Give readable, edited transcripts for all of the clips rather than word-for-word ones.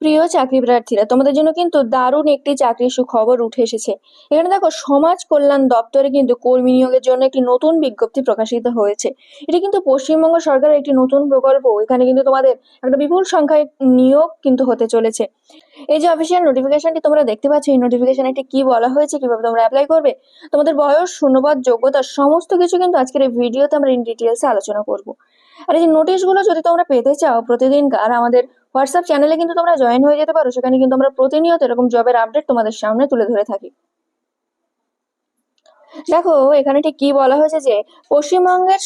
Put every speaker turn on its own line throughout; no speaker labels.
প্রিয় চাকরি প্রার্থীরা, তোমাদের জন্য কিন্তু দারুণ একটি চাকরির সুখবর উঠে এসেছে। এখানে দেখো, সমাজ কল্যাণ দপ্তরে কিন্তু কর্মী নিয়োগের জন্য একটি নতুন বিজ্ঞপ্তি প্রকাশিত হয়েছে। এটা কিন্তু পশ্চিমবঙ্গ সরকারের একটি নতুন প্রকল্প। এখানে কিন্তু তোমাদের একটা বিপুল সংখ্যায় নিয়োগ কিন্তু হতে চলেছে। এই যে অফিসিয়াল নোটিফিকেশনটি তোমরা দেখতে পাচ্ছ, এই নোটিফিকেশনে কি বলা হয়েছে, কিভাবে তোমরা অ্যাপ্লাই করবে, তোমাদের বয়স, শূন্যপদ, যোগ্যতা সমস্ত কিছু কিন্তু আজকের এই ভিডিওতে আমরা ইন ডিটেলসে আলোচনা করব। আর এই যে নোটিশগুলো যদি তোমরা পেতে চাও প্রতিদিনকার, আমাদের হোয়াটসঅ্যাপ চ্যানেলে কিন্তু তোমরা জয়েন হয়ে যেতে পারো। সেখানে কিন্তু আমরা প্রতিনিয়ত এরকম জবের আপডেট তোমাদের সামনে তুলে ধরে থাকি। দেখো, এখানে ঠিক কি বলা হয়েছে যে পশ্চিমবঙ্গের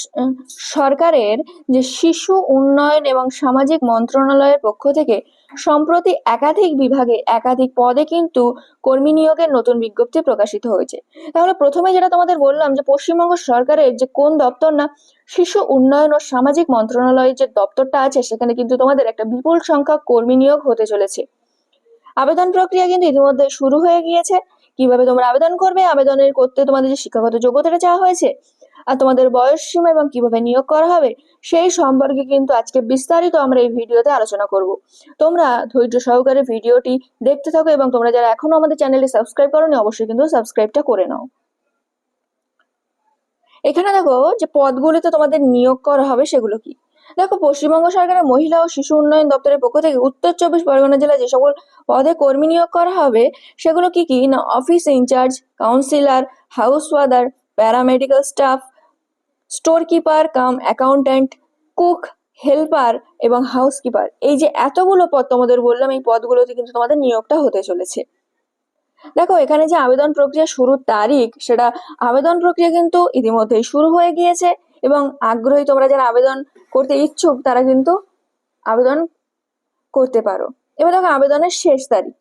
সরকারের যে শিশু উন্নয়ন এবং সামাজিক মন্ত্রণালয়ের পক্ষ থেকে সম্প্রতি একাধিক বিভাগে একাধিক পদে কিন্তু কর্মী নিয়োগের নতুন বিজ্ঞপ্তি প্রকাশিত হয়েছে। তাহলে প্রথমে যেটা তোমাদের বললাম যে পশ্চিমবঙ্গ সরকারের যে কোন দপ্তর না, শিশু উন্নয়ন ও সামাজিক মন্ত্রণালয়ের যে দপ্তরটা আছে, সেখানে কিন্তু তোমাদের একটা বিপুল সংখ্যক কর্মী নিয়োগ হতে চলেছে। আবেদন প্রক্রিয়া কিন্তু ইতিমধ্যে শুরু হয়ে গিয়েছে। কিভাবে তোমরা আবেদন করবে, আবেদনের করতে তোমাদের যে শিক্ষাগত যোগ্যতাটা চাওয়া হয়েছে, আর তোমাদের বয়স সীমা এবং কিভাবে নিয়োগ করা হবে, সেই সম্পর্কে কিন্তু আজকে বিস্তারিত আমরা এই ভিডিওতে আলোচনা করব। তোমরা ধৈর্য সহকারে ভিডিওটি দেখতে থাকো এবং তোমরা যারা এখনো আমাদের চ্যানেলটি সাবস্ক্রাইব করোনি, অবশ্যই কিন্তু সাবস্ক্রাইবটা করে নাও। এখানে দেখো যে পদগুলিতে তোমাদের নিয়োগ করা হবে সেগুলো কি। দেখো, পশ্চিমবঙ্গ সরকারের মহিলা ও শিশু উন্নয়ন দপ্তরের পক্ষ থেকে উত্তর 24 পরগনা জেলায় যে সকল পদে কর্মী নিয়োগ করা হবে সেগুলো কি কি না, office in charge, counsellor, house warder, paramedical staff, store keeper cum accountant, cook, helper এবং হাউসকিপার। এই যে এতগুলো পদ তোমাদের বললাম, এই পদগুলোতে কিন্তু তোমাদের নিয়োগটা হতে চলেছে। দেখো, এখানে যে আবেদন প্রক্রিয়া শুরুর তারিখ, সেটা আবেদন প্রক্রিয়া কিন্তু ইতিমধ্যেই শুরু হয়ে গিয়েছে এবং আগ্রহী তোমরা যারা আবেদন করতে ইচ্ছুক তারা কিন্তু আবেদন করতে পারো। এবার দেখো, আবেদনের শেষ তারিখ।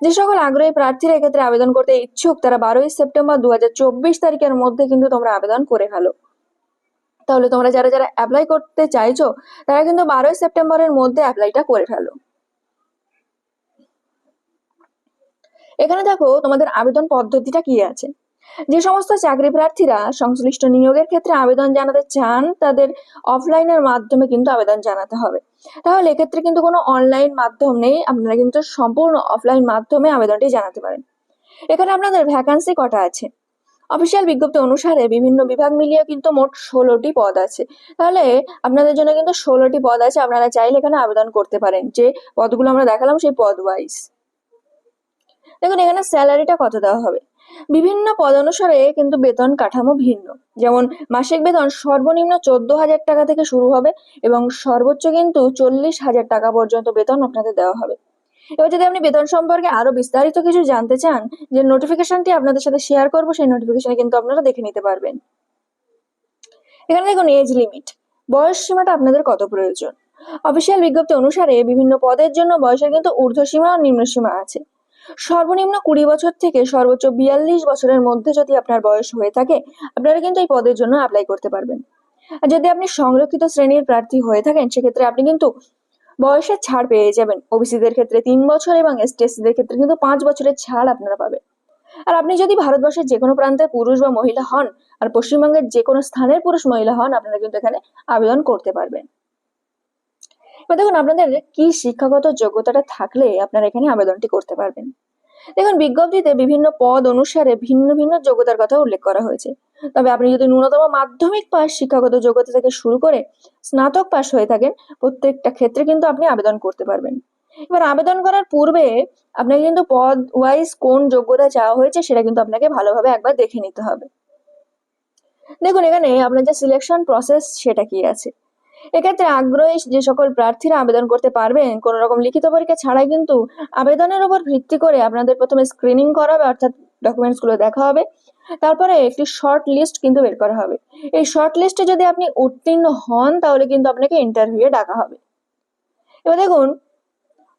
যে সকল আগ্রহী প্রার্থীরা এক্ষেত্রে আবেদন করতে ইচ্ছুক তারা 12ই সেপ্টেম্বর 2024 তারিখের মধ্যে কিন্তু তোমরা আবেদন করে ফেলো। তাহলে তোমরা যারা যারা অ্যাপ্লাই করতে চাইছো তারা কিন্তু 12ই সেপ্টেম্বরের মধ্যে অ্যাপ্লাইটা করে ফেলো। এখানে দেখো তোমাদের আবেদন পদ্ধতিটা কি আছে। যে সমস্ত চাকরি প্রার্থীরা সংশ্লিষ্ট নিয়োগের ক্ষেত্রে আবেদন জানাতে চান তাদের অফলাইনের মাধ্যমে কিন্তু আবেদন জানাতে হবে। তাহলে এক্ষেত্রে কিন্তু কোনো অনলাইন মাধ্যম নেই, আপনারা কিন্তু সম্পূর্ণ অফলাইন মাধ্যমে আবেদনটি জানাতে পারেন। এখানে আপনাদের ভ্যাকান্সি কটা আছে। অফিসিয়াল বিজ্ঞপ্তি অনুসারে বিভিন্ন বিভাগ মিলিয়ে কিন্তু মোট 16টি পদ আছে। তাহলে আপনাদের জন্য কিন্তু 16টি পদ আছে, আপনারা চাইলে এখানে আবেদন করতে পারেন। যে পদগুলো আমরা দেখালাম সেই পদ ওয়াইজ। দেখুন, এখানে স্যালারিটা কত দেওয়া হবে। বিভিন্ন পদ অনুসারে কিন্তু বেতন কাঠামো ভিন্ন। যেমন মাসিক বেতন সর্বনিম্ন 14,000 টাকা থেকে শুরু হবে এবং সর্বোচ্চ কিন্তু 40,000 টাকা পর্যন্ত বেতন আপনাদের দেওয়া হবে। এবার যদি আপনি বেতন সম্পর্কে আরো বিস্তারিত কিছু জানতে চান, যে নোটিফিকেশনটি আপনাদের সাথে শেয়ার করবো, সেই নোটিফিকেশনে কিন্তু আপনারা দেখে নিতে পারবেন। এখানে দেখুন এজ লিমিট, বয়স সীমাটা আপনাদের কত প্রয়োজন। অফিসিয়াল বিজ্ঞপ্তি অনুসারে বিভিন্ন পদের জন্য বয়সের কিন্তু ঊর্ধ্বসীমা ও নিম্নসীমা আছে। সর্বনিম্ন 20 বছর থেকে সর্বোচ্চ 42 বছরের মধ্যে যদি আপনার বয়স হয়ে থাকে, আপনারা কিন্তু এই পদের জন্য অ্যাপ্লাই করতে পারবেন। আর যদি আপনি সংরক্ষিত শ্রেণীর প্রার্থী হয়ে থাকেন, সেক্ষেত্রে আপনি কিন্তু বয়সের ছাড় পেয়ে যাবেন। ওবিসিদের ক্ষেত্রে 3 বছর এবং এসটি/এসসিদের ক্ষেত্রে কিন্তু 5 বছরের ছাড় আপনারা পাবেন। আর আপনি যদি ভারতবর্ষের যে কোনো প্রান্তের পুরুষ বা মহিলা হন আর পশ্চিমবঙ্গের যে কোনো স্থানের পুরুষ মহিলা হন, আপনারা কিন্তু এখানে আবেদন করতে পারবেন। এবার দেখুন, আপনাদের কি শিক্ষাগত যোগ্যতাটা থাকলে আপনারা এখানে আবেদনটি করতে পারবেন। দেখুন, বিজ্ঞপ্তিতে বিভিন্ন পদ অনুসারে ভিন্ন ভিন্ন যোগ্যতার কথা উল্লেখ করা হয়েছে। তবে আপনি যদি ন্যূনতম মাধ্যমিক পাস শিক্ষাগত যোগ্যতা থেকে শুরু করে স্নাতক পাস হয়ে থাকেন, প্রত্যেকটা ক্ষেত্রে কিন্তু আপনি আবেদন করতে পারবেন। এবার আবেদন করার পূর্বে আপনাকে কিন্তু পদ ওয়াইজ কোন যোগ্যতা চাওয়া হয়েছে সেটা কিন্তু আপনাকে ভালোভাবে একবার দেখে নিতে হবে। দেখুন, এখানে আপনার যে সিলেকশন প্রসেস সেটা কি আছে। এক্ষেত্রে আগ্রহী যে সকল প্রার্থীরা আবেদন করতে পারবেন, কোন রকম লিখিত পরীক্ষা ছাড়াই কিন্তু আবেদনের উপর ভিত্তি করে আপনাদের প্রথমে স্ক্রিনিং করা হবে, অর্থাৎ ডকুমেন্টস গুলো দেখা হবে। তারপরে একটি শর্ট লিস্ট কিন্তু বের করা হবে। এই শর্ট লিস্টে যদি আপনি উত্তীর্ণ হন তাহলে কিন্তু আপনাকে ইন্টারভিউ ডাকা হবে। এবার দেখুন,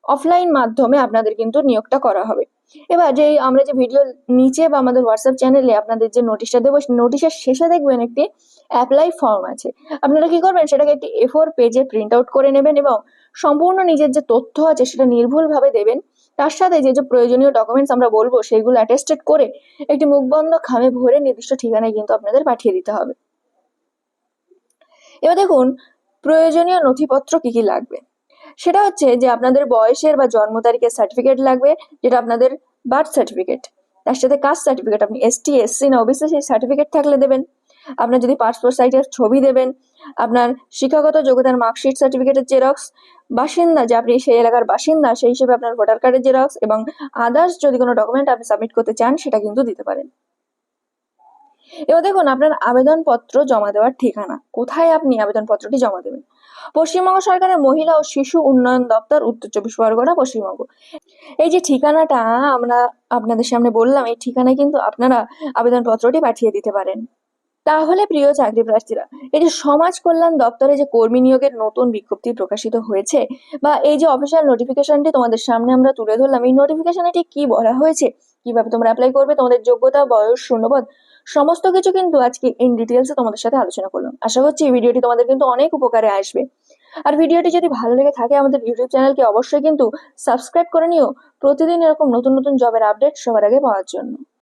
অফলাইন মাধ্যমে আপনাদের কিন্তু নিয়োগটা করা হবে। এবার যে আমরা যে ভিডিও নিচে বা আমাদের হোয়াটসঅ্যাপ চ্যানেলে আপনাদের যে নোটিশটা দেবো, নোটিশের শেষে দেখবেন একটি অ্যাপ্লাই ফর্ম আছে। আপনারা কি করবেন, সেটাকে একটি A4 পেজে প্রিন্ট আউট করে নেবেন এবং সম্পূর্ণ নিজের যে তথ্য আছে সেটা নির্ভুলভাবে দেবেন। তার সাথে যে যে প্রয়োজনীয় ডকুমেন্টস আমরা বলবো সেইগুলো অ্যাটেস্টেড করে একটি মুখবন্ধ খামে ভরে নির্দিষ্ট ঠিকানায় কিন্তু আপনাদের পাঠিয়ে দিতে হবে। এবার দেখুন, প্রয়োজনীয় নথিপত্র কি কি লাগবে। সেটা হচ্ছে যে আপনাদের বয়সের বা জন্ম তারিখের সার্টিফিকেট লাগবে, যেটা আপনাদের বার্থ সার্টিফিকেট। তার সাথে কাস্ট সার্টিফিকেট, আপনি এসটি, এসসি না ওবিসি সেই সার্টিফিকেট থাকলে দেবেন। আপনার যদি পাসপোর্ট সাইজের ছবি দেবেন, আপনার শিক্ষাগত যোগ্যতার মার্কশিট সার্টিফিকেটের জেরক্স, বাসিন্দা যে আপনি সেই এলাকার বাসিন্দা সেই হিসেবে আপনার ভোটার কার্ডের জেরক্স এবং আদার্স যদি কোনো ডকুমেন্ট আপনি সাবমিট করতে চান সেটা কিন্তু দিতে পারেন। এবার দেখুন আপনার আবেদনপত্র জমা দেওয়ার ঠিকানা, কোথায় আপনি আবেদনপত্রটি জমা দেবেন। পশ্চিমবঙ্গ সরকারের মহিলা ও শিশু উন্নয়ন দপ্তর, উত্তর 24 পরগনা, পশ্চিমবঙ্গ। এই যে ঠিকানাটা আমরা আপনাদের সামনে বললাম, এই ঠিকানায় কিন্তু আপনারা আবেদনপত্রটি পাঠিয়ে দিতে পারেন। তাহলে প্রিয় চাকরি প্রার্থীরা, এই যে সমাজ কল্যাণ দপ্তরে যে কর্মী নিয়োগের নতুন বিজ্ঞপ্তি প্রকাশিত হয়েছে বা এই যে অফিসিয়াল নোটিফিকেশনটি তোমাদের সামনে আমরা তুলে ধরলাম, এই নোটিফিকেশনে ঠিক কি বলা হয়েছে, কিভাবে তোমরা অ্যাপ্লাই করবে, তোমাদের যোগ্যতা, বয়স, শূন্যপদ সমস্ত কিছু কিন্তু আজকে ইন ডিটেলসে তোমাদের সাথে আলোচনা করলাম। আশা করছি এই ভিডিওটি তোমাদের কিন্তু অনেক উপকারে আসবে। আর ভিডিওটি যদি ভালো লেগে থাকে আমাদের ইউটিউব চ্যানেলকে অবশ্যই কিন্তু সাবস্ক্রাইব করে নিও, প্রতিদিন এরকম নতুন নতুন জবের আপডেট সবার আগে পাওয়ার জন্য।